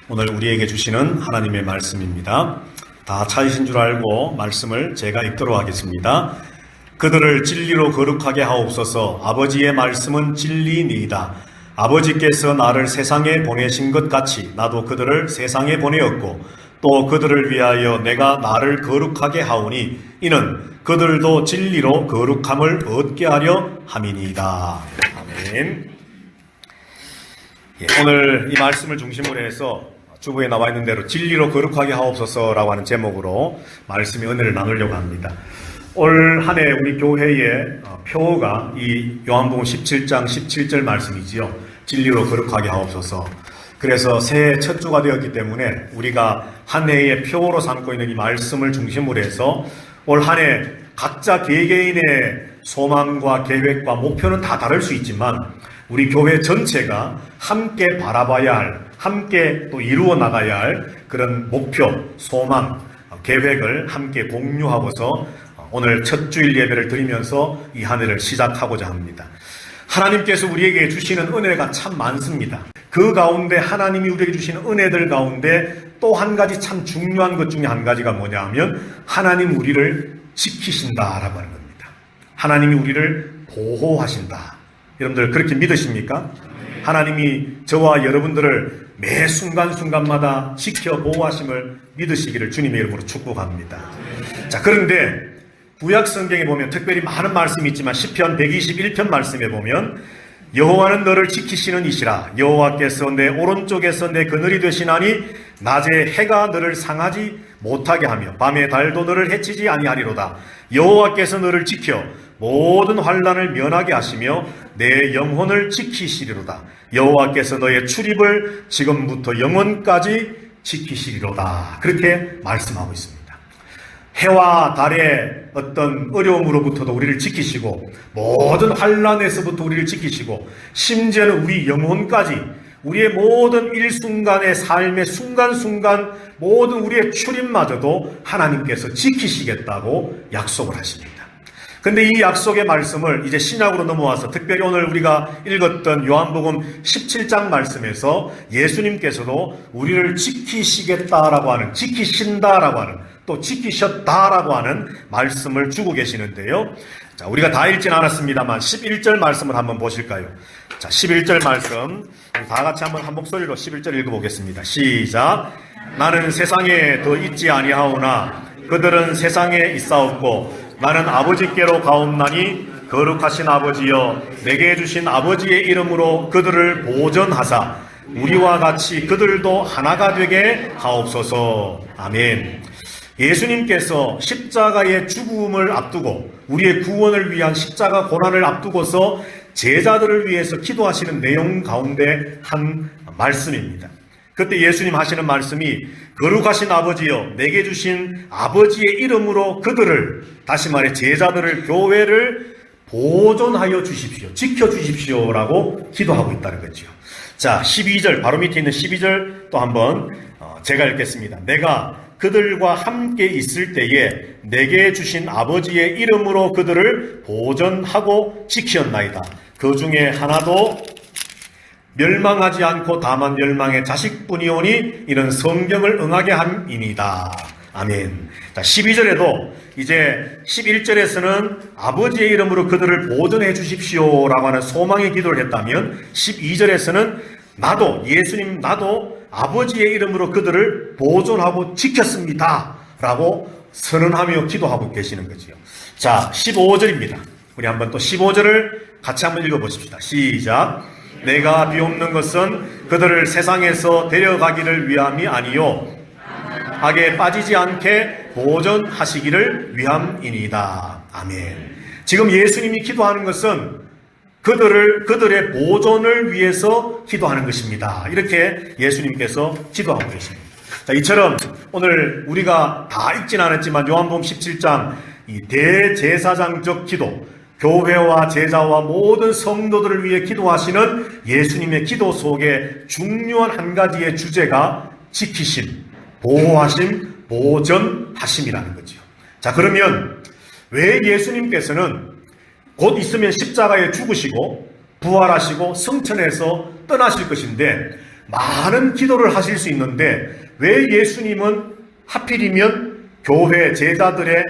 오늘 우리에게 주시는 하나님의 말씀입니다. 다 찾으신 줄 알고 말씀을 제가 읽도록 하겠습니다. 그들을 진리로 거룩하게 하옵소서. 아버지의 말씀은 진리니이다. 아버지께서 나를 세상에 보내신 것 같이 나도 그들을 세상에 보내었고 또 그들을 위하여 내가 나를 거룩하게 하오니 이는 그들도 진리로 거룩함을 얻게 하려 함이니이다. 아멘. 오늘 이 말씀을 중심으로 해서 주부에 나와 있는 대로 진리로 거룩하게 하옵소서라고 하는 제목으로 말씀의 은혜를 나누려고 합니다. 올 한 해 우리 교회의 표어가 이 요한복음 17장 17절 말씀이지요. 진리로 거룩하게 하옵소서. 그래서 새해 첫 주가 되었기 때문에 우리가 한 해의 표어로 삼고 있는 이 말씀을 중심으로 해서 올 한 해 각자 개개인의 소망과 계획과 목표는 다 다를 수 있지만 우리 교회 전체가 함께 바라봐야 할, 함께 또 이루어 나가야 할 그런 목표, 소망, 계획을 함께 공유하고서 오늘 첫 주일 예배를 드리면서 이 한 해를 시작하고자 합니다. 하나님께서 우리에게 주시는 은혜가 참 많습니다. 그 가운데 하나님이 우리에게 주시는 은혜들 가운데 또 한 가지 참 중요한 것 중에 한 가지가 뭐냐 하면 하나님 우리를 지키신다라고 하는 겁니다. 하나님이 우리를 보호하신다. 여러분들 그렇게 믿으십니까? 하나님이 저와 여러분들을 매 순간순간마다 지켜 보호하심을 믿으시기를 주님의 이름으로 축복합니다. 자, 그런데 구약 성경에 보면 특별히 많은 말씀이 있지만 시편 121편 말씀에 보면 여호와는 너를 지키시는 이시라. 여호와께서 내 오른쪽에서 내 그늘이 되시나니 낮에 해가 너를 상하지 못하게 하며 밤에 달도 너를 해치지 아니하리로다. 여호와께서 너를 지켜 모든 환난을 면하게 하시며 내 영혼을 지키시리로다. 여호와께서 너의 출입을 지금부터 영원까지 지키시리로다. 그렇게 말씀하고 있습니다. 해와 달의 어떤 어려움으로부터도 우리를 지키시고 모든 환난에서부터 우리를 지키시고 심지어는 우리 영혼까지 우리의 모든 일순간의 삶의 순간순간 모든 우리의 출입마저도 하나님께서 지키시겠다고 약속을 하십니다. 근데 이 약속의 말씀을 이제 신약으로 넘어와서 특별히 오늘 우리가 읽었던 요한복음 17장 말씀에서 예수님께서도 우리를 지키시겠다라고 하는, 지키신다라고 하는, 또 지키셨다라고 하는 말씀을 주고 계시는데요. 자, 우리가 다 읽진 않았습니다만 11절 말씀을 한번 보실까요? 자, 11절 말씀 다 같이 한번 한 목소리로 11절 읽어보겠습니다. 시작. 나는 세상에 더 있지 아니하오나 그들은 세상에 있사옵고 나는 아버지께로 가옵나니 거룩하신 아버지여 내게 주신 아버지의 이름으로 그들을 보존하사 우리와 같이 그들도 하나가 되게 하옵소서. 아멘. 예수님께서 십자가의 죽음을 앞두고 우리의 구원을 위한 십자가 고난을 앞두고서 제자들을 위해서 기도하시는 내용 가운데 한 말씀입니다. 그때 예수님 하시는 말씀이 거룩하신 아버지여 내게 주신 아버지의 이름으로 그들을, 다시 말해 제자들을, 교회를 보존하여 주십시오, 지켜주십시오 라고 기도하고 있다는 거죠. 자, 12절 바로 밑에 있는 12절 또 한번 제가 읽겠습니다. 내가 그들과 함께 있을 때에 내게 주신 아버지의 이름으로 그들을 보존하고 지키었나이다. 그 중에 하나도 멸망하지 않고 다만 멸망의 자식뿐이오니 이는 성경을 응하게 함이니이다. 아멘. 자, 12절에도 이제 11절에서는 아버지의 이름으로 그들을 보존해 주십시오라고 하는 소망의 기도를 했다면 12절에서는 나도, 예수님 나도 아버지의 이름으로 그들을 보존하고 지켰습니다 라고 선언하며 기도하고 계시는 거지요. 자, 15절입니다. 우리 한번 또 15절을 같이 한번 읽어보십시다. 시작. 내가 비옵는 것은 그들을 세상에서 데려가기를 위함이 아니요 악에 빠지지 않게 보존하시기를 위함이니이다. 아멘. 지금 예수님이 기도하는 것은 그들의 보존을 위해서 기도하는 것입니다. 이렇게 예수님께서 기도하고 계십니다. 자, 이처럼 오늘 우리가 다 읽진 않았지만 요한복음 17장 이 대제사장적 기도, 교회와 제자와 모든 성도들을 위해 기도하시는 예수님의 기도 속에 중요한 한 가지의 주제가 지키심, 보호하심, 보전하심이라는 거죠. 자, 그러면 왜 예수님께서는 곧 있으면 십자가에 죽으시고 부활하시고 승천해서 떠나실 것인데 많은 기도를 하실 수 있는데 왜 예수님은 하필이면 교회 제자들의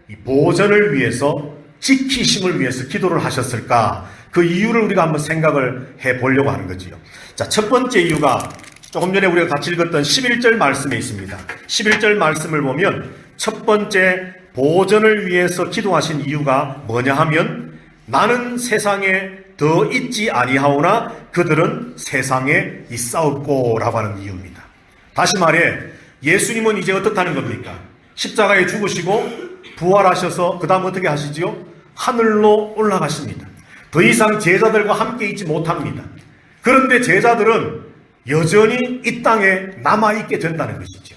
이 보전을 위해서, 지키심을 위해서 기도를 하셨을까? 그 이유를 우리가 한번 생각을 해 보려고 하는 거지요. 자, 첫 번째 이유가 조금 전에 우리가 같이 읽었던 11절 말씀에 있습니다. 11절 말씀을 보면 첫 번째 보전을 위해서 기도하신 이유가 뭐냐 하면, 나는 세상에 더 있지 아니하오나 그들은 세상에 있사옵고 라고 하는 이유입니다. 다시 말해 예수님은 이제 어떻다는 겁니까? 십자가에 죽으시고 부활하셔서 그 다음 어떻게 하시지요? 하늘로 올라가십니다. 더 이상 제자들과 함께 있지 못합니다. 그런데 제자들은 여전히 이 땅에 남아있게 된다는 것이죠.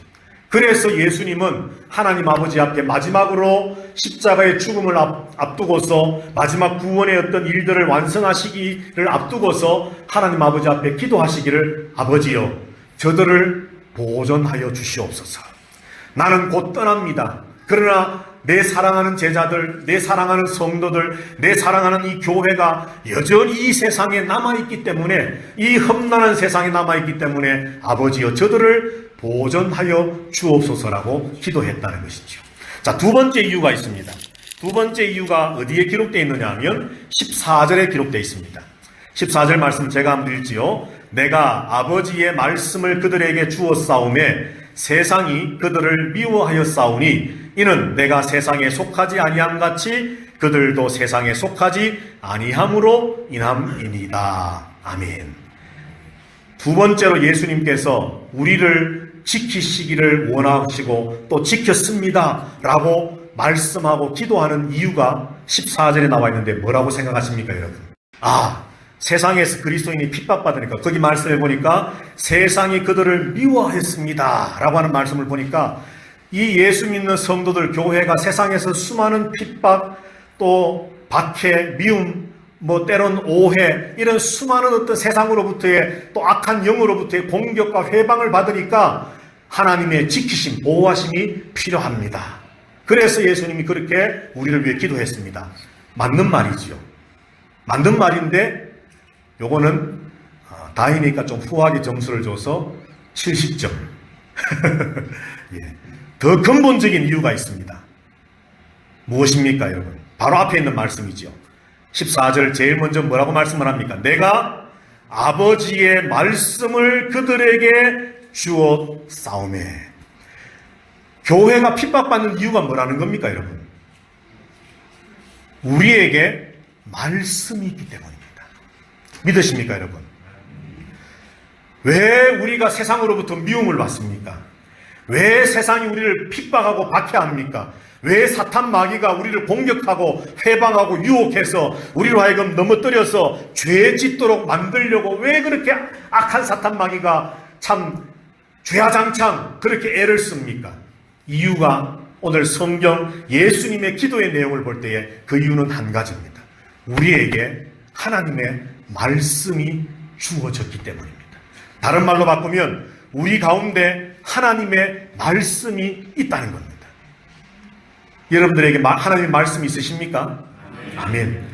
그래서 예수님은 하나님 아버지 앞에 마지막으로 십자가의 죽음을 앞두고서 마지막 구원의 어떤 일들을 완성하시기를 앞두고서 하나님 아버지 앞에 기도하시기를, 아버지여 저들을 보존하여 주시옵소서. 나는 곧 떠납니다. 그러나 내 사랑하는 제자들, 내 사랑하는 성도들, 내 사랑하는 이 교회가 여전히 이 세상에 남아있기 때문에, 이 험난한 세상에 남아있기 때문에 아버지여 저들을 보존하여 주옵소서라고 기도했다는 것이죠. 자, 두 번째 이유가 있습니다. 두 번째 이유가 어디에 기록되어 있느냐 하면 14절에 기록되어 있습니다. 14절 말씀 제가 한번 읽지요. 내가 아버지의 말씀을 그들에게 주었사오매 세상이 그들을 미워하였사오니 이는 내가 세상에 속하지 아니함 같이 그들도 세상에 속하지 아니함으로 인함이니이다. 아멘. 두 번째로 예수님께서 우리를 지키시기를 원하시고 또 지켰습니다 라고 말씀하고 기도하는 이유가 14절에 나와 있는데 뭐라고 생각하십니까, 여러분? 세상에서 그리스도인이 핍박받으니까, 거기 말씀해 보니까 세상이 그들을 미워했습니다 라고 하는 말씀을 보니까, 이 예수 믿는 성도들, 교회가 세상에서 수많은 핍박, 또 박해, 미움, 때론 오해, 이런 수많은 어떤 세상으로부터의 또 악한 영으로부터의 공격과 회방을 받으니까 하나님의 지키심, 보호하심이 필요합니다. 그래서 예수님이 그렇게 우리를 위해 기도했습니다. 맞는 말이지요. 맞는 말인데 요거는 다행이니까 좀 후하게 점수를 줘서 70점. 예. 더 근본적인 이유가 있습니다. 무엇입니까, 여러분? 바로 앞에 있는 말씀이죠. 14절 제일 먼저 뭐라고 말씀을 합니까? 내가 아버지의 말씀을 그들에게 주었사오매. 교회가 핍박받는 이유가 뭐라는 겁니까, 여러분? 우리에게 말씀이 있기 때문입니다. 믿으십니까, 여러분? 왜 우리가 세상으로부터 미움을 받습니까? 왜 세상이 우리를 핍박하고 박해합니까? 왜 사탄 마귀가 우리를 공격하고 회방하고 유혹해서 우리로 하여금 넘어뜨려서 죄 짓도록 만들려고 왜 그렇게 악한 사탄 마귀가 참 죄아장창 그렇게 애를 씁니까? 이유가 오늘 성경 예수님의 기도의 내용을 볼 때에 그 이유는 한 가지입니다. 우리에게 하나님의 말씀이 주어졌기 때문입니다. 다른 말로 바꾸면 우리 가운데 하나님의 말씀이 있다는 겁니다. 여러분들에게 하나님의 말씀이 있으십니까? 아멘.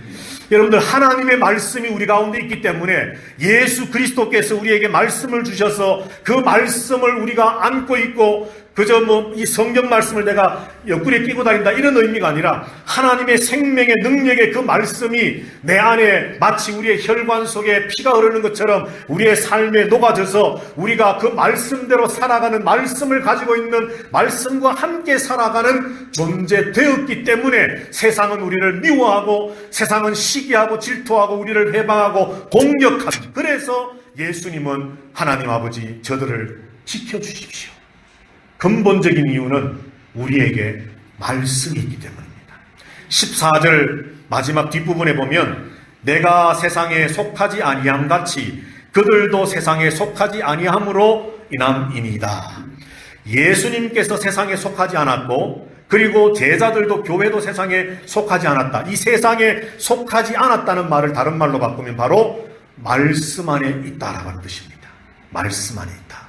여러분들, 하나님의 말씀이 우리 가운데 있기 때문에 예수 그리스도께서 우리에게 말씀을 주셔서 그 말씀을 우리가 안고 있고, 그저 이 성경 말씀을 내가 옆구리에 끼고 다닌다 이런 의미가 아니라 하나님의 생명의 능력의 그 말씀이 내 안에 마치 우리의 혈관 속에 피가 흐르는 것처럼 우리의 삶에 녹아져서 우리가 그 말씀대로 살아가는, 말씀을 가지고 있는, 말씀과 함께 살아가는 존재 되었기 때문에 세상은 우리를 미워하고, 세상은 시기하고 질투하고 우리를 회방하고 공격합니다. 그래서 예수님은 하나님 아버지 저들을 지켜주십시오. 근본적인 이유는 우리에게 말씀이 있기 때문입니다. 14절 마지막 뒷부분에 보면 내가 세상에 속하지 아니함 같이 그들도 세상에 속하지 아니함으로 인함이니이다. 예수님께서 세상에 속하지 않았고, 그리고 제자들도, 교회도 세상에 속하지 않았다. 이 세상에 속하지 않았다는 말을 다른 말로 바꾸면 바로 말씀 안에 있다라고 하는 뜻입니다. 말씀 안에 있다.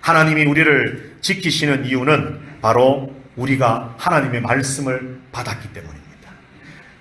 하나님이 우리를 지키시는 이유는 바로 우리가 하나님의 말씀을 받았기 때문입니다.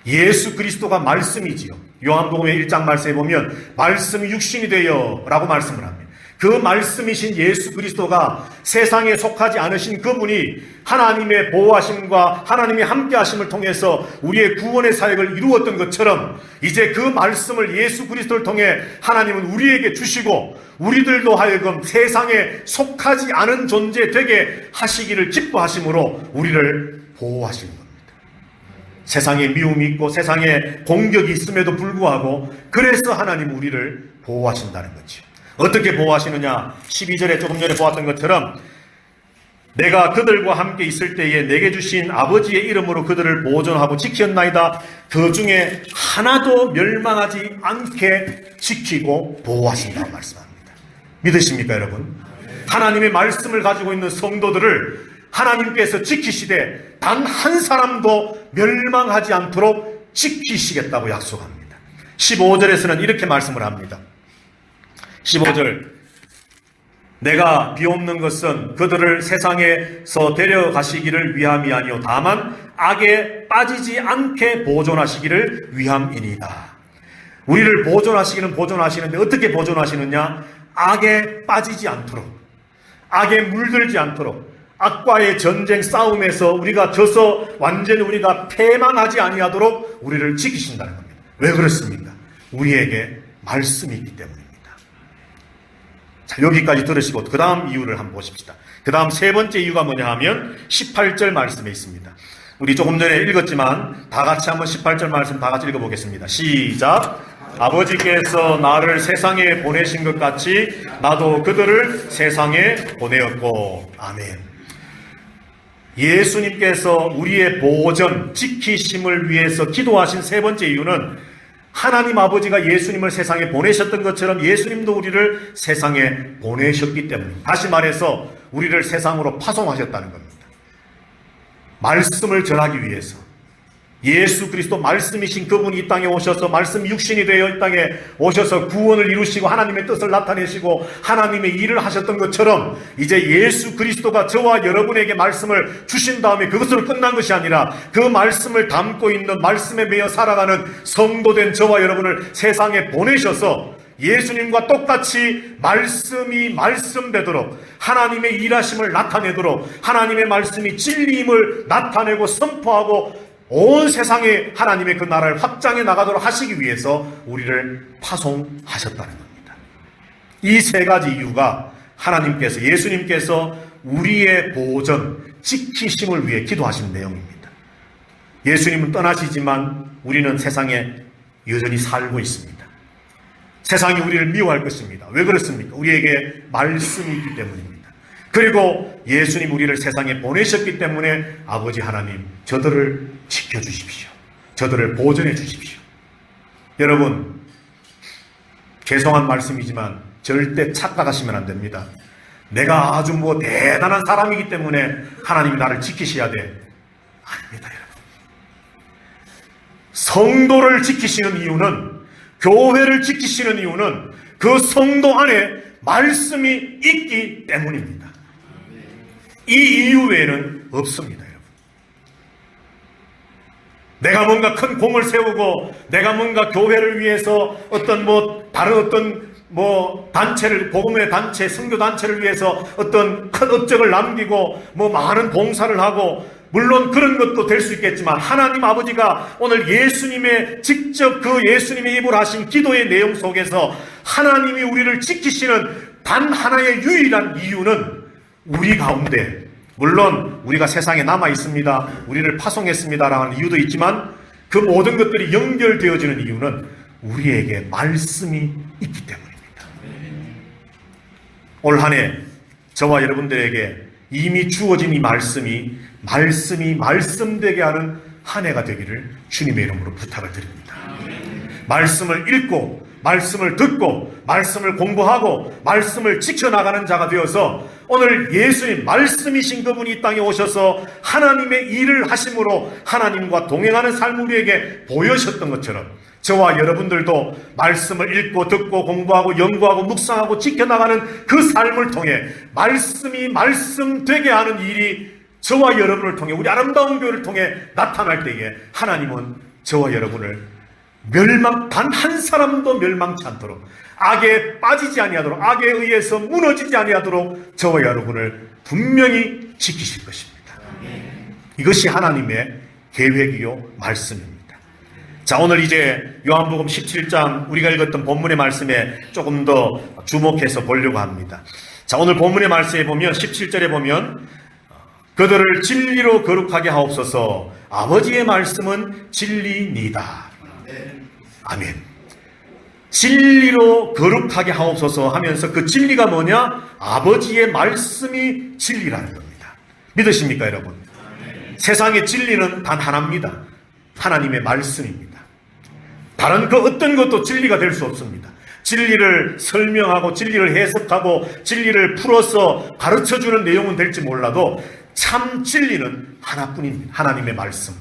예수 그리스도가 말씀이지요. 요한복음의 1장 말씀에 보면 말씀이 육신이 되어 라고 말씀을 합니다. 그 말씀이신 예수 그리스도가 세상에 속하지 않으신 그분이 하나님의 보호하심과 하나님의 함께하심을 통해서 우리의 구원의 사역을 이루었던 것처럼 이제 그 말씀을 예수 그리스도를 통해 하나님은 우리에게 주시고 우리들도 하여금 세상에 속하지 않은 존재 되게 하시기를 기뻐하심으로 우리를 보호하시는 겁니다. 세상에 미움이 있고 세상에 공격이 있음에도 불구하고 그래서 하나님 우리를 보호하신다는 거죠. 어떻게 보호하시느냐? 12절에 조금 전에 보았던 것처럼 내가 그들과 함께 있을 때에 내게 주신 아버지의 이름으로 그들을 보존하고 지켰나이다. 그 중에 하나도 멸망하지 않게 지키고 보호하신다고 말씀합니다. 믿으십니까 여러분? 하나님의 말씀을 가지고 있는 성도들을 하나님께서 지키시되 단 한 사람도 멸망하지 않도록 지키시겠다고 약속합니다. 15절에서는 이렇게 말씀을 합니다. 15절 내가 비옵는 것은 그들을 세상에서 데려가시기를 위함이 아니요 다만 악에 빠지지 않게 보존하시기를 위함이니이다. 우리를 보존하시기는 보존하시는데 어떻게 보존하시느냐? 악에 빠지지 않도록, 악에 물들지 않도록, 악과의 전쟁 싸움에서 우리가 져서 완전히 우리가 패망하지 아니하도록 우리를 지키신다는 겁니다. 왜 그렇습니까? 우리에게 말씀이 있기 때문입니다. 자, 여기까지 들으시고 그 다음 이유를 한번 보십시다. 그 다음 세 번째 이유가 뭐냐 하면 18절 말씀에 있습니다. 우리 조금 전에 읽었지만 다 같이 한번 18절 말씀 다 같이 읽어보겠습니다. 시작. 아버지께서 나를 세상에 보내신 것 같이 나도 그들을 세상에 보내었고. 아멘. 예수님께서 우리의 보존, 지키심을 위해서 기도하신 세 번째 이유는 하나님 아버지가 예수님을 세상에 보내셨던 것처럼 예수님도 우리를 세상에 보내셨기 때문입니다. 다시 말해서 우리를 세상으로 파송하셨다는 겁니다. 말씀을 전하기 위해서 예수 그리스도 말씀이신 그분이 이 땅에 오셔서 말씀 육신이 되어 이 땅에 오셔서 구원을 이루시고 하나님의 뜻을 나타내시고 하나님의 일을 하셨던 것처럼 이제 예수 그리스도가 저와 여러분에게 말씀을 주신 다음에 그것으로 끝난 것이 아니라 그 말씀을 담고 있는 말씀에 매여 살아가는 성도된 저와 여러분을 세상에 보내셔서 예수님과 똑같이 말씀이 말씀되도록 하나님의 일하심을 나타내도록 하나님의 말씀이 진리임을 나타내고 선포하고 온 세상에 하나님의 그 나라를 확장해 나가도록 하시기 위해서 우리를 파송하셨다는 겁니다. 이 세 가지 이유가 하나님께서 예수님께서 우리의 보존, 지키심을 위해 기도하신 내용입니다. 예수님은 떠나시지만 우리는 세상에 여전히 살고 있습니다. 세상이 우리를 미워할 것입니다. 왜 그렇습니까? 우리에게 말씀이 있기 때문입니다. 그리고 예수님 우리를 세상에 보내셨기 때문에 아버지 하나님 저들을 지켜주십시오. 저들을 보존해 주십시오. 여러분 죄송한 말씀이지만 절대 착각하시면 안 됩니다. 내가 아주 대단한 사람이기 때문에 하나님이 나를 지키셔야 돼. 아닙니다 여러분. 성도를 지키시는 이유는 교회를 지키시는 이유는 그 성도 안에 말씀이 있기 때문입니다. 이 이유 외에는 없습니다, 여러분. 내가 뭔가 큰 공을 세우고 내가 뭔가 교회를 위해서 다른 어떤 단체를, 복음의 단체, 선교 단체를 위해서 어떤 큰 업적을 남기고 많은 봉사를 하고 물론 그런 것도 될 수 있겠지만 하나님 아버지가 오늘 예수님의 직접 그 예수님의 입으로 하신 기도의 내용 속에서 하나님이 우리를 지키시는 단 하나의 유일한 이유는 우리 가운데 물론 우리가 세상에 남아 있습니다. 우리를 파송했습니다라는 이유도 있지만 그 모든 것들이 연결되어지는 이유는 우리에게 말씀이 있기 때문입니다. 올 한 해 저와 여러분들에게 이미 주어진 이 말씀이 말씀되게 하는 한 해가 되기를 주님의 이름으로 부탁을 드립니다. 말씀을 읽고 말씀을 듣고 말씀을 공부하고 말씀을 지켜나가는 자가 되어서 오늘 예수님 말씀이신 그분이 이 땅에 오셔서 하나님의 일을 하심으로 하나님과 동행하는 삶을 우리에게 보여주셨던 것처럼 저와 여러분들도 말씀을 읽고 듣고 공부하고 연구하고 묵상하고 지켜나가는 그 삶을 통해 말씀이 말씀되게 하는 일이 저와 여러분을 통해 우리 아름다운 교회를 통해 나타날 때에 하나님은 저와 여러분을 단 한 사람도 멸망치 않도록, 악에 빠지지 아니하도록, 악에 의해서 무너지지 아니하도록 저와 여러분을 분명히 지키실 것입니다. 이것이 하나님의 계획이요 말씀입니다. 자, 오늘 이제 요한복음 17장 우리가 읽었던 본문의 말씀에 조금 더 주목해서 보려고 합니다. 자, 오늘 본문의 말씀에 보면 17절에 보면 그들을 진리로 거룩하게 하옵소서. 아버지의 말씀은 진리니이다. 아멘. 진리로 거룩하게 하옵소서 하면서 그 진리가 뭐냐? 아버지의 말씀이 진리라는 겁니다. 믿으십니까, 여러분? 세상의 진리는 단 하나입니다. 하나님의 말씀입니다. 다른 그 어떤 것도 진리가 될 수 없습니다. 진리를 설명하고 진리를 해석하고 진리를 풀어서 가르쳐주는 내용은 될지 몰라도 참 진리는 하나뿐입니다. 하나님의 말씀.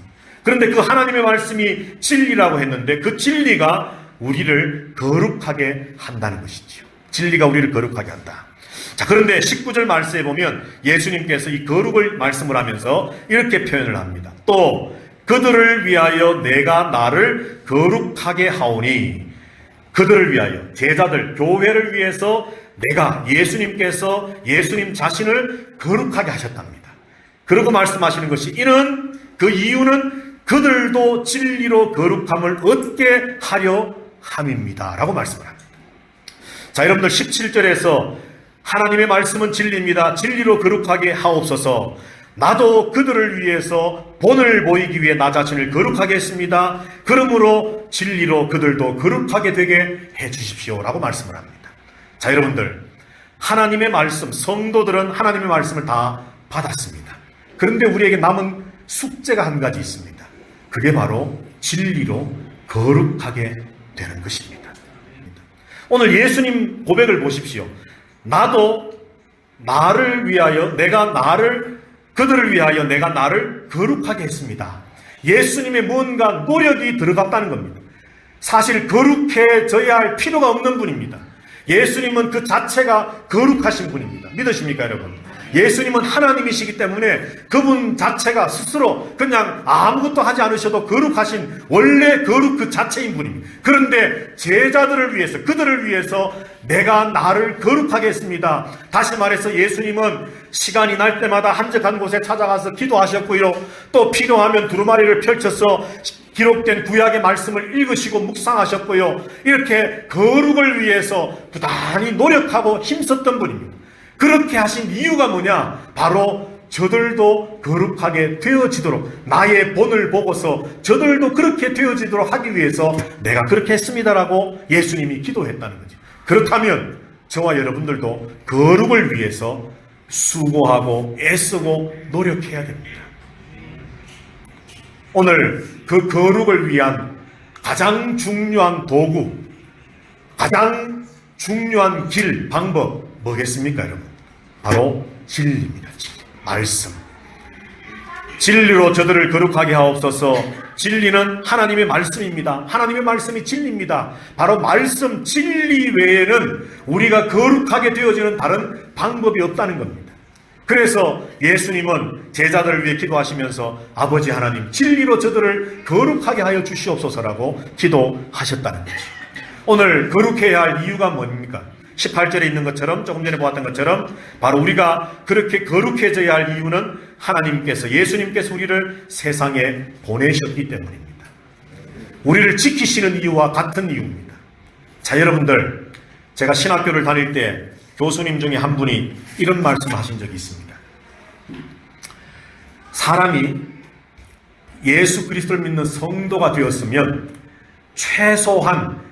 그런데 그 하나님의 말씀이 진리라고 했는데 그 진리가 우리를 거룩하게 한다는 것이지요. 진리가 우리를 거룩하게 한다. 자, 그런데 19절 말씀에 보면 예수님께서 이 거룩을 말씀을 하면서 이렇게 표현을 합니다. 또 그들을 위하여 내가 나를 거룩하게 하오니, 그들을 위하여, 제자들, 교회를 위해서 내가, 예수님께서 예수님 자신을 거룩하게 하셨답니다. 그러고 말씀하시는 것이 그 이유는 그들도 진리로 거룩함을 얻게 하려 함입니다 라고 말씀을 합니다. 자, 여러분들 17절에서 하나님의 말씀은 진리입니다. 진리로 거룩하게 하옵소서. 나도 그들을 위해서 본을 보이기 위해 나 자신을 거룩하게 했습니다. 그러므로 진리로 그들도 거룩하게 되게 해 주십시오 라고 말씀을 합니다. 자, 여러분들, 하나님의 말씀, 성도들은 하나님의 말씀을 다 받았습니다. 그런데 우리에게 남은 숙제가 한 가지 있습니다. 그게 바로 진리로 거룩하게 되는 것입니다. 오늘 예수님 고백을 보십시오. 나도 나를 위하여 그들을 위하여 내가 나를 거룩하게 했습니다. 예수님의 뭔가 노력이 들어갔다는 겁니다. 사실 거룩해져야 할 필요가 없는 분입니다. 예수님은 그 자체가 거룩하신 분입니다. 믿으십니까, 여러분? 예수님은 하나님이시기 때문에 그분 자체가 스스로 그냥 아무것도 하지 않으셔도 거룩하신 원래 거룩 그 자체인 분입니다. 그런데 제자들을 위해서, 그들을 위해서 내가 나를 거룩하게 했습니다. 다시 말해서 예수님은 시간이 날 때마다 한적한 곳에 찾아가서 기도하셨고요. 또 필요하면 두루마리를 펼쳐서 기록된 구약의 말씀을 읽으시고 묵상하셨고요. 이렇게 거룩을 위해서 부단히 노력하고 힘썼던 분입니다. 그렇게 하신 이유가 뭐냐? 바로 저들도 거룩하게 되어지도록, 나의 본을 보고서 저들도 그렇게 되어지도록 하기 위해서 내가 그렇게 했습니다라고 예수님이 기도했다는 거죠. 그렇다면 저와 여러분들도 거룩을 위해서 수고하고 애쓰고 노력해야 됩니다. 오늘 그 거룩을 위한 가장 중요한 도구, 가장 중요한 길, 방법 뭐겠습니까, 여러분? 바로 진리입니다. 진리. 말씀. 진리로 저들을 거룩하게 하옵소서. 진리는 하나님의 말씀입니다. 하나님의 말씀이 진리입니다. 바로 말씀, 진리 외에는 우리가 거룩하게 되어지는 다른 방법이 없다는 겁니다. 그래서 예수님은 제자들을 위해 기도하시면서 아버지 하나님, 진리로 저들을 거룩하게 하여 주시옵소서라고 기도하셨다는 거죠. 오늘 거룩해야 할 이유가 뭡니까? 18절에 있는 것처럼, 조금 전에 보았던 것처럼 바로 우리가 그렇게 거룩해져야 할 이유는 하나님께서, 예수님께서 우리를 세상에 보내셨기 때문입니다. 우리를 지키시는 이유와 같은 이유입니다. 자, 여러분들, 제가 신학교를 다닐 때 교수님 중에 한 분이 이런 말씀을 하신 적이 있습니다. 사람이 예수 그리스도를 믿는 성도가 되었으면 최소한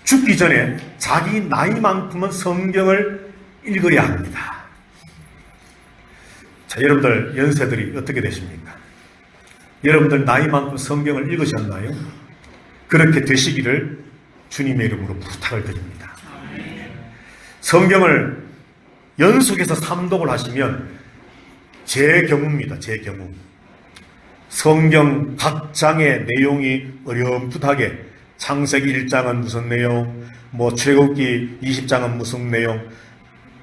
죽기 전에 자기 나이만큼은 성경을 읽어야 합니다. 자, 여러분들 연세들이 어떻게 되십니까? 여러분들 나이만큼 성경을 읽으셨나요? 그렇게 되시기를 주님의 이름으로 부탁을 드립니다. 성경을 연속해서 삼독을 하시면 제 경우입니다. 제 경우. 성경 각 장의 내용이 어렴풋하게 창세기 1장은 무슨 내용, 출애굽기 20장은 무슨 내용,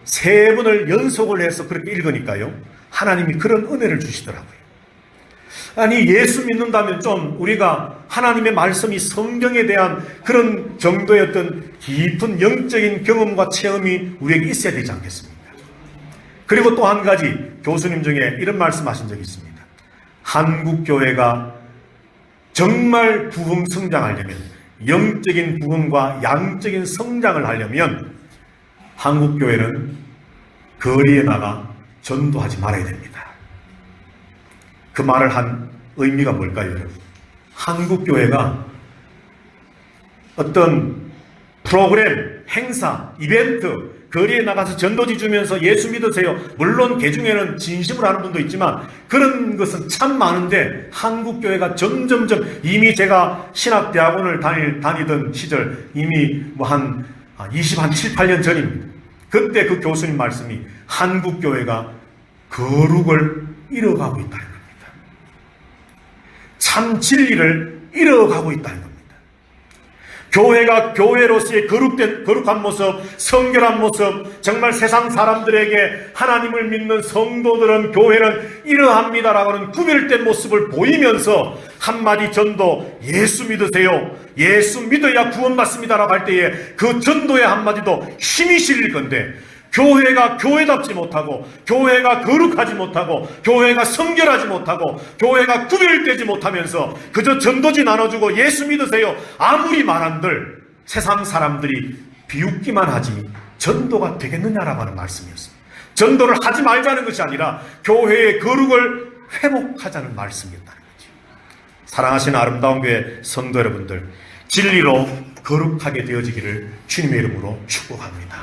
세 번을 연속을 해서 그렇게 읽으니까요, 하나님이 그런 은혜를 주시더라고요. 아니, 예수 믿는다면 좀 우리가 하나님의 말씀이 성경에 대한 그런 정도의 어떤 깊은 영적인 경험과 체험이 우리에게 있어야 되지 않겠습니까? 그리고 또 한 가지 교수님 중에 이런 말씀하신 적이 있습니다. 한국 교회가 정말 부흥 성장하려면, 영적인 부흥과 양적인 성장을 하려면 한국 교회는 거리에 나가 전도하지 말아야 됩니다. 그 말을 한 의미가 뭘까요, 여러분? 한국 교회가 어떤 프로그램, 행사, 이벤트, 거리에 나가서 전도지 주면서 예수 믿으세요. 물론 그 중에는 진심으로 하는 분도 있지만 그런 것은 참 많은데, 한국 교회가 점점점, 이미 제가 신학대학원을 다니던 시절, 이미 한 7, 8년 전입니다. 그때 그 교수님 말씀이 한국 교회가 거룩을 잃어가고 있다는 겁니다. 참 진리를 잃어가고 있다는 겁니다. 교회가 교회로서의 거룩한 모습, 성결한 모습, 정말 세상 사람들에게 하나님을 믿는 성도들은 교회는 이러합니다라고 하는 구별된 모습을 보이면서 한마디 전도, 예수 믿으세요, 예수 믿어야 구원받습니다라고 할 때에 그 전도의 한마디도 힘이 실릴 건데, 교회가 교회답지 못하고, 교회가 거룩하지 못하고, 교회가 성결하지 못하고, 교회가 구별되지 못하면서 그저 전도지 나눠주고 예수 믿으세요 아무리 말한들 세상 사람들이 비웃기만 하지 전도가 되겠느냐라고 하는 말씀이었습니다. 전도를 하지 말자는 것이 아니라 교회의 거룩을 회복하자는 말씀이었다는 거죠. 사랑하시는 아름다운 교회 성도 여러분들, 진리로 거룩하게 되어지기를 주님의 이름으로 축복합니다.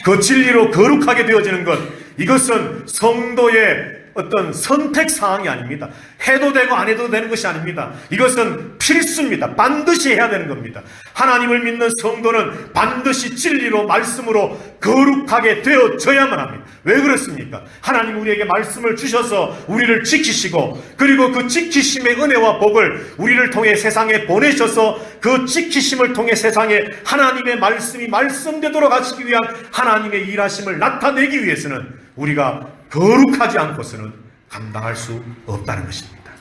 그 진리로 거룩하게 되어지는 것, 이것은 성도의 어떤 선택사항이 아닙니다. 해도 되고 안 해도 되는 것이 아닙니다. 이것은 필수입니다. 반드시 해야 되는 겁니다. 하나님을 믿는 성도는 반드시 진리로, 말씀으로 거룩하게 되어져야만 합니다. 왜 그렇습니까? 하나님 우리에게 말씀을 주셔서 우리를 지키시고, 그리고 그 지키심의 은혜와 복을 우리를 통해 세상에 보내셔서 그 지키심을 통해 세상에 하나님의 말씀이 말씀되도록 하시기 위한 하나님의 일하심을 나타내기 위해서는 우리가 거룩하지 않고서는 감당할 수 없다는 것입니다.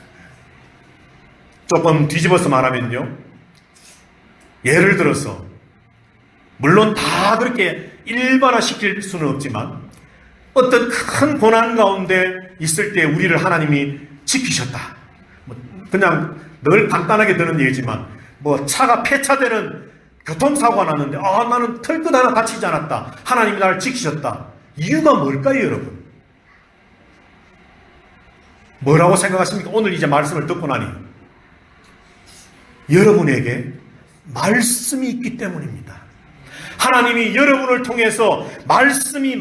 조금 뒤집어서 말하면요, 예를 들어서, 물론 다 그렇게 일반화시킬 수는 없지만 어떤 큰 고난 가운데 있을 때 우리를 하나님이 지키셨다. 그냥 늘 간단하게 드는 얘기지만, 차가 폐차되는 교통사고가 났는데 나는 털끝 하나 다치지 않았다, 하나님이 나를 지키셨다. 이유가 뭘까요, 여러분? 뭐라고 생각하십니까? 오늘 이제 말씀을 듣고 나니 여러분에게 말씀이 있기 때문입니다. 하나님이 여러분을 통해서 말씀이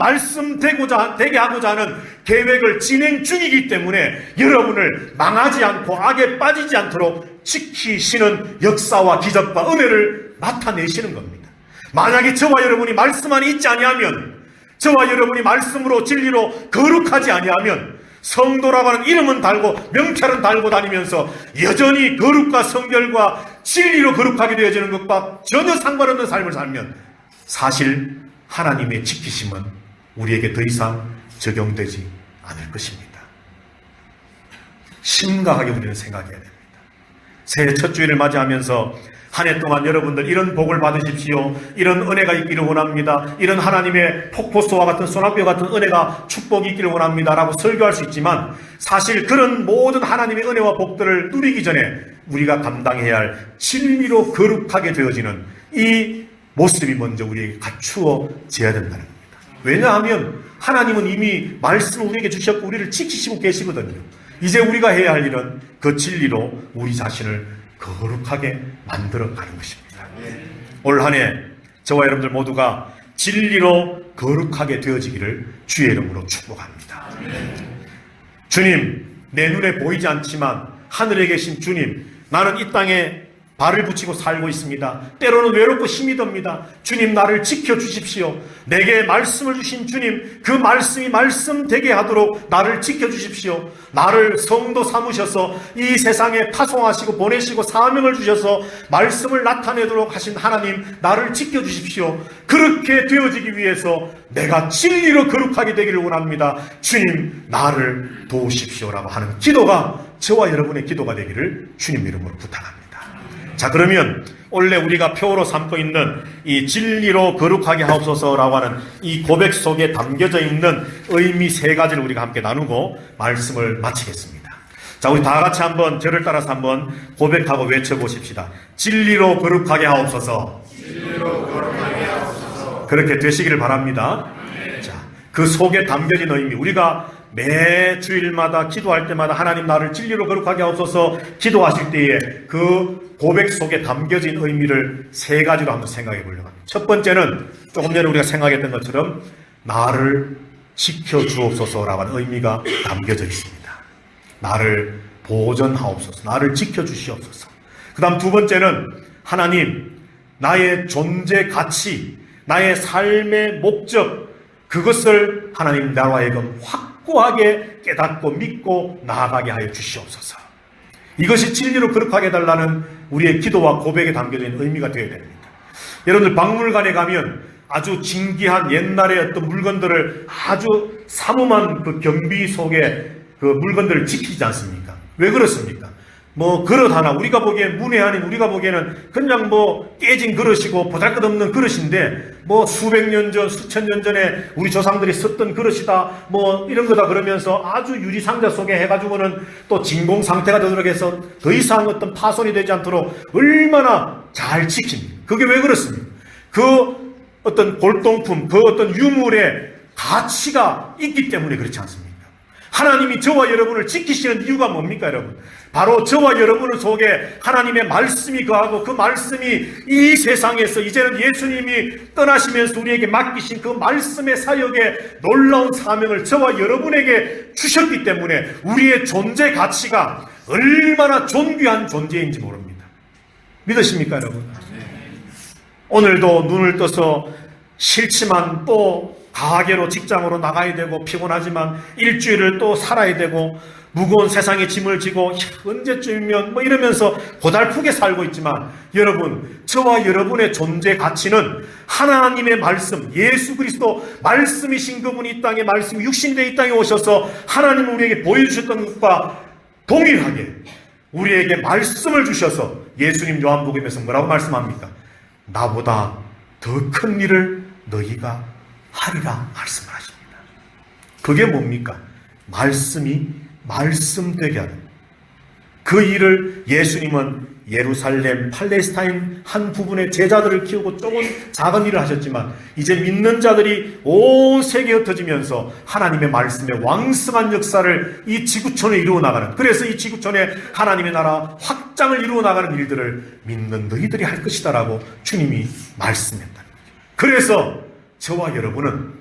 되게 하고자 하는 계획을 진행 중이기 때문에 여러분을 망하지 않고 악에 빠지지 않도록 지키시는 역사와 기적과 은혜를 나타내시는 겁니다. 만약에 저와 여러분이 말씀 안에 있지 아니하면, 저와 여러분이 말씀으로 진리로 거룩하지 아니하면, 성도라고 하는 이름은 달고 명찰은 달고 다니면서 여전히 거룩과 성결과 진리로 거룩하게 되어지는 것과 전혀 상관없는 삶을 살면 사실 하나님의 지키심은 우리에게 더 이상 적용되지 않을 것입니다. 심각하게 우리는 생각해야 됩니다. 새해 첫 주일을 맞이하면서 한 해 동안 여러분들 이런 복을 받으십시오, 이런 은혜가 있기를 원합니다, 이런 하나님의 폭포수와 같은 소낙비와 같은 은혜가, 축복이 있기를 원합니다 라고 설교할 수 있지만, 사실 그런 모든 하나님의 은혜와 복들을 누리기 전에 우리가 감당해야 할 진리로 거룩하게 되어지는 이 모습이 먼저 우리에게 갖추어져야 된다는 겁니다. 왜냐하면 하나님은 이미 말씀을 우리에게 주셨고 우리를 지키시고 계시거든요. 이제 우리가 해야 할 일은 그 진리로 우리 자신을 거룩하게 만들어가는 것입니다. 올 한 해 저와 여러분들 모두가 진리로 거룩하게 되어지기를 주의 이름으로 축복합니다. 주님, 내 눈에 보이지 않지만 하늘에 계신 주님, 나는 이 땅에 발을 붙이고 살고 있습니다. 때로는 외롭고 힘이 듭니다. 주님, 나를 지켜주십시오. 내게 말씀을 주신 주님, 그 말씀이 말씀되게 하도록 나를 지켜주십시오. 나를 성도 삼으셔서 이 세상에 파송하시고 보내시고 사명을 주셔서 말씀을 나타내도록 하신 하나님, 나를 지켜주십시오. 그렇게 되어지기 위해서 내가 진리로 거룩하게 되기를 원합니다. 주님, 나를 도우십시오라고 하는 기도가 저와 여러분의 기도가 되기를 주님 이름으로 부탁합니다. 자, 그러면 원래 우리가 표로 삼고 있는 이 진리로 거룩하게 하옵소서라고 하는 이 고백 속에 담겨져 있는 의미 세 가지를 우리가 함께 나누고 말씀을 마치겠습니다. 자, 우리 다 같이 한번 저를 따라서 한번 고백하고 외쳐보십시다. 진리로 거룩하게 하옵소서. 진리로 거룩하게 하옵소서. 그렇게 되시기를 바랍니다. 자, 그 속에 담겨진 의미, 우리가 매 주일마다 기도할 때마다 하나님 나를 진리로 거룩하게 하옵소서 기도하실 때에 그 고백 속에 담겨진 의미를 세 가지로 한번 생각해 보려고 합니다. 첫 번째는 조금 전에 우리가 생각했던 것처럼 나를 지켜주옵소서라고 하는 의미가 담겨져 있습니다. 나를 보존하옵소서, 나를 지켜주시옵소서. 그 다음 두 번째는 하나님, 나의 존재 가치, 나의 삶의 목적, 그것을 하나님 나로 하여금 확고하게 깨닫고 믿고 나아가게 하여 주시옵소서. 이것이 진리로 거룩하게 해달라는 우리의 기도와 고백에 담겨진 의미가 되어야 됩니다. 여러분들 박물관에 가면 아주 진귀한 옛날의 어떤 물건들을 아주 삼엄한 그 경비 속에 그 물건들을 지키지 않습니까? 왜 그렇습니까? 뭐 그릇 하나, 우리가 보기엔 문외 아닌 우리가 보기에는 그냥 뭐 깨진 그릇이고 보잘것없는 그릇인데 뭐 수백 년 전, 수천 년 전에 우리 조상들이 썼던 그릇이다 뭐 이런 거다 그러면서 아주 유리상자 속에 해가지고는 또 진공 상태가 되도록 해서 더 이상 어떤 파손이 되지 않도록 얼마나 잘 지킵니다. 그게 왜 그렇습니까? 그 어떤 골동품, 그 어떤 유물의 가치가 있기 때문에 그렇지 않습니까? 하나님이 저와 여러분을 지키시는 이유가 뭡니까, 여러분? 바로 저와 여러분을 속에 하나님의 말씀이 거하고 그 말씀이 이 세상에서 이제는 예수님이 떠나시면서 우리에게 맡기신 그 말씀의 사역에 놀라운 사명을 저와 여러분에게 주셨기 때문에 우리의 존재 가치가 얼마나 존귀한 존재인지 모릅니다. 믿으십니까, 여러분? 오늘도 눈을 떠서 싫지만 또 가게로 직장으로 나가야 되고 피곤하지만 일주일을 또 살아야 되고 무거운 세상의 짐을 지고 언제쯤이면 뭐 이러면서 고달프게 살고 있지만 여러분, 저와 여러분의 존재 가치는 하나님의 말씀, 예수 그리스도 말씀이신 그분이 이 땅에 말씀이 육신되어 이 땅에 오셔서 하나님 우리에게 보여주셨던 것과 동일하게 우리에게 말씀을 주셔서 예수님 요한복음에서 뭐라고 말씀합니까? 나보다 더 큰 일을 너희가 하리라 말씀을 하십니다. 그게 뭡니까? 말씀이 말씀되게 하는 그 일을 예수님은 예루살렘, 팔레스타인 한 부분의 제자들을 키우고 조금 작은 일을 하셨지만 이제 믿는 자들이 온 세계에 흩어지면서 하나님의 말씀의 왕성한 역사를 이 지구촌에 이루어 나가는, 그래서 이 지구촌에 하나님의 나라 확장을 이루어 나가는 일들을 믿는 너희들이 할 것이다라고 주님이 말씀했다는 거죠. 그래서 저와 여러분은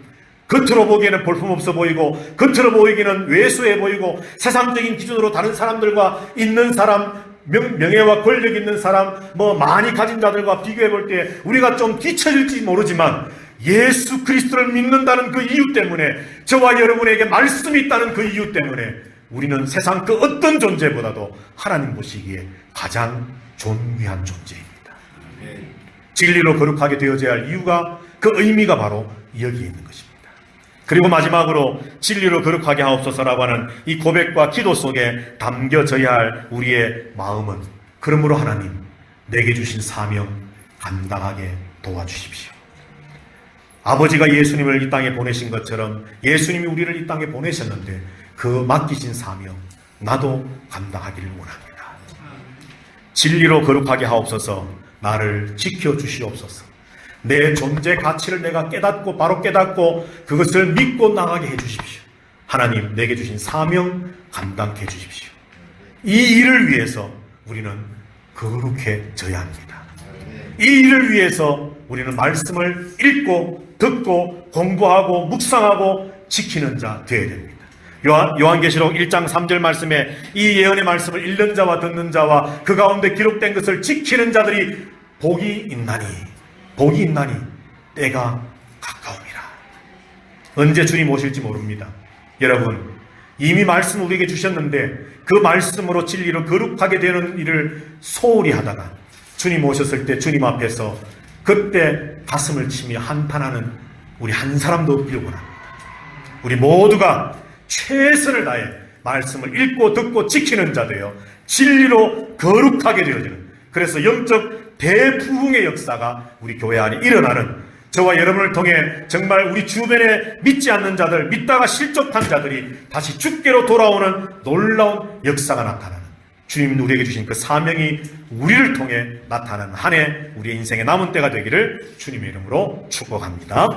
겉으로 보기에는 볼품없어 보이고 겉으로 보이기는 왜소해 보이고 세상적인 기준으로 다른 사람들과 있는 사람, 명예와 권력 있는 사람, 뭐 많이 가진 자들과 비교해 볼 때 우리가 좀 뒤처질지 모르지만 예수 그리스도를 믿는다는 그 이유 때문에, 저와 여러분에게 말씀이 있다는 그 이유 때문에 우리는 세상 그 어떤 존재보다도 하나님 보시기에 가장 존귀한 존재입니다. 진리로 거룩하게 되어져야 할 이유가, 그 의미가 바로 여기에 있는 것입니다. 그리고 마지막으로 진리로 거룩하게 하옵소서라고 하는 이 고백과 기도 속에 담겨져야 할 우리의 마음은, 그러므로 하나님 내게 주신 사명 감당하게 도와주십시오. 아버지가 예수님을 이 땅에 보내신 것처럼 예수님이 우리를 이 땅에 보내셨는데 그 맡기신 사명 나도 감당하기를 원합니다. 진리로 거룩하게 하옵소서. 나를 지켜주시옵소서. 내 존재 가치를 내가 깨닫고 바로 깨닫고 그것을 믿고 나가게 해주십시오. 하나님 내게 주신 사명 감당해 주십시오. 이 일을 위해서 우리는 거룩해져야 합니다. 이 일을 위해서 우리는 말씀을 읽고 듣고 공부하고 묵상하고 지키는 자 되어야 됩니다. 요한계시록 1장 3절 말씀에 이 예언의 말씀을 읽는 자와 듣는 자와 그 가운데 기록된 것을 지키는 자들이 복이 있나니 때가 가까움이라. 언제 주님 오실지 모릅니다. 여러분, 이미 말씀 우리에게 주셨는데 그 말씀으로 진리로 거룩하게 되는 일을 소홀히 하다가 주님 오셨을 때 주님 앞에서 그때 가슴을 치며 한탄하는 우리 한 사람도 없기를 원합니다. 우리 모두가 최선을 다해 말씀을 읽고 듣고 지키는 자 되어 진리로 거룩하게 되어지는, 그래서 영적 대부흥의 역사가 우리 교회 안에 일어나는, 저와 여러분을 통해 정말 우리 주변에 믿지 않는 자들, 믿다가 실족한 자들이 다시 주께로 돌아오는 놀라운 역사가 나타나는, 주님 우리에게 주신 그 사명이 우리를 통해 나타나는 한 해 우리의 인생의 남은 때가 되기를 주님의 이름으로 축복합니다.